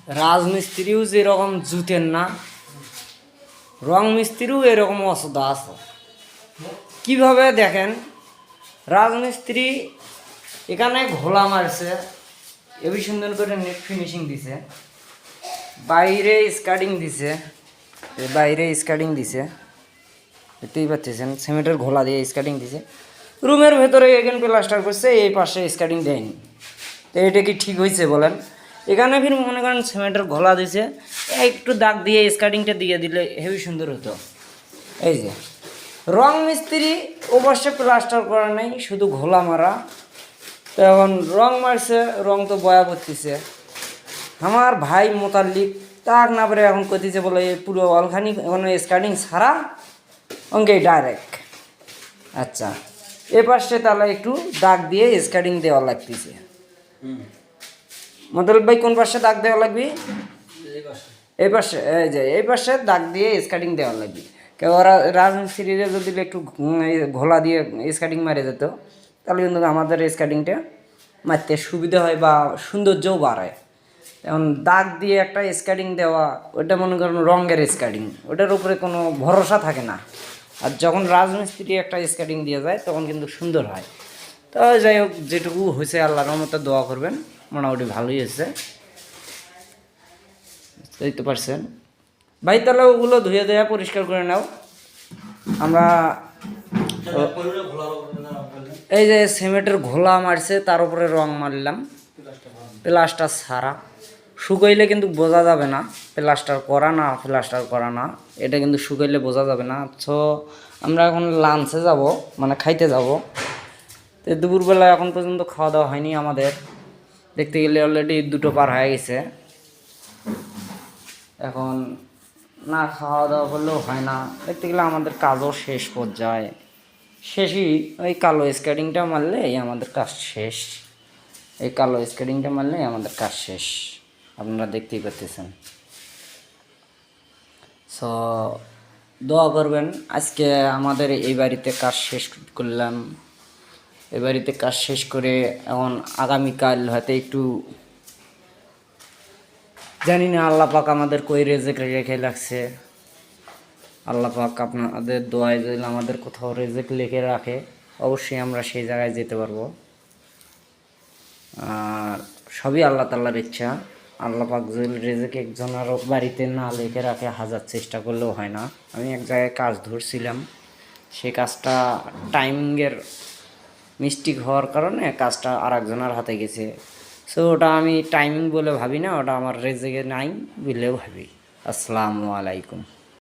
রাজমিস্ত্রিও যেরকম জুতেন না, রং মিস্ত্রিও এরকম অসুবিধা আছে। কিভাবে দেখেন, রাজমিস্ত্রি এখানে ঘোলা মারছে, এবি সুন্দর করে নেট ফিনিশিং দিছে, বাইরে স্কার্টিং দিছে, বাইরে স্কার্টিং দিছে, দেখতেই পাচ্ছেন সিমেন্টের ঘোলা দিয়ে স্কার্টিং দিছে। রুমের ভেতরে এখানে প্লাস্টার করছে, এই পাশে স্কার্টিং দেয়নি। তো এটা কি ঠিক হয়েছে বলেন? এখানে ফির মনে করেন সিমেন্টের ঘোলা দিছে, একটু দাগ দিয়ে স্কার্টিংটা দিয়ে দিলে হেবি সুন্দর হতো। এই যে রং মিস্ত্রি অবশ্য প্লাস্টার করা নাই, শুধু ঘোলা মারা। তো এখন রং মারছে, রং তো বয়া পড়তেছে। আমার ভাই মোতাল্লিক তাক না পারে এখন কইতেছে বলে পুরো অলখানি এখন স্কার্টিং ছাড়া অঙ্কে ডাইরেক্ট। আচ্ছা, এ পাশে তাহলে একটু দাগ দিয়ে স্কার্টিং দেওয়া লাগতেছে। মোতাল্লিক ভাই কোন পাশে দাগ দেওয়া লাগবে? এই পাশে, এই যে এই পাশে দাগ দিয়ে স্কার্টিং দেওয়া লাগবে। কেউ ওরা রাজমিস্ত্রিরা যদি একটু ঘোলা দিয়ে স্কার্টিং মারে যেত, তাহলে কিন্তু আমাদের স্কার্টিংটা মারতে সুবিধা হয় বা সৌন্দর্যও বাড়ায়। এখন দাগ দিয়ে একটা স্কার্টিং দেওয়া, ওটা মনে করেন রঙের স্কার্টিং, ওটার উপরে কোনো ভরসা থাকে না। আর যখন রাজমিস্ত্রি একটা স্কার্টিং দিয়ে যায় তখন কিন্তু সুন্দর হয়। তো যাই হোক, যেটুকু হয়েছে আল্লাহর রহমতে দোয়া করবেন, মোটামুটি ভালোই হয়েছে, বুঝতে পারছেন ভাই। তাহলে ওগুলো ধুয়ে দেওয়া পরিষ্কার করে নাও। আমরা এই যে সিমেন্টের ঘোলা মারছে, তার উপরে রং মারলাম, প্লাস্টার ছাড়া। শুকাইলে কিন্তু বোঝা যাবে না প্লাস্টার করা না প্লাস্টার করা না, এটা কিন্তু শুকাইলে বোঝা যাবে না। সো আমরা এখন লাঞ্চে যাব, মানে খাইতে যাব। তো দুপুরবেলা এখন পর্যন্ত খাওয়া দাওয়া হয়নি আমাদের, দেখতে গেলে অলরেডি 2টো পার হয়ে গেছে। এখন না খাওয়া দাওয়া করলেও হয় না, দেখতে গেলে আমাদের কাজও শেষ পর্যায়ে, শেষই। ওই কালো স্কেটিংটা মারলে আমাদের কাজ শেষ, এই কালো স্কেটিংটা মারলে আমাদের কাজ শেষ, আপনারা দেখতেই পাচ্ছেন। সো দোয়া করবেন। আজকে আমাদের এই বাড়িতে কাজ শেষ করলাম, এই বাড়িতে কাজ শেষ করে এখন আগামীকাল হয়তো একটু জানি না আল্লাহ পাক আমাদের কই রেজেক রেখে লাগছে। আল্লাহ পাক আপনাদের দোয়ায় যদি আমাদের কোথাও রেজেক লিখে রাখে, অবশ্যই আমরা সেই জায়গায় যেতে পারবো। আর সবই আল্লাহ তাআলার ইচ্ছা। আল্লাহ পাক যদি রেজেক একজনের বাড়িতে না লিখে রাখে, হাজার চেষ্টা করলেও হয় না। আমি এক জায়গায় কাজ ধরছিলাম, সেই কাজটা টাইমিংয়ের মিস্টেক হওয়ার কারণে কাজটা আর একজনের হাতে গেছে। সো ওটা আমি টাইমিং বলে ভাবি না, ওটা আমার রেজেকে নাই বলেও ভাবি। আসসালামু আলাইকুম।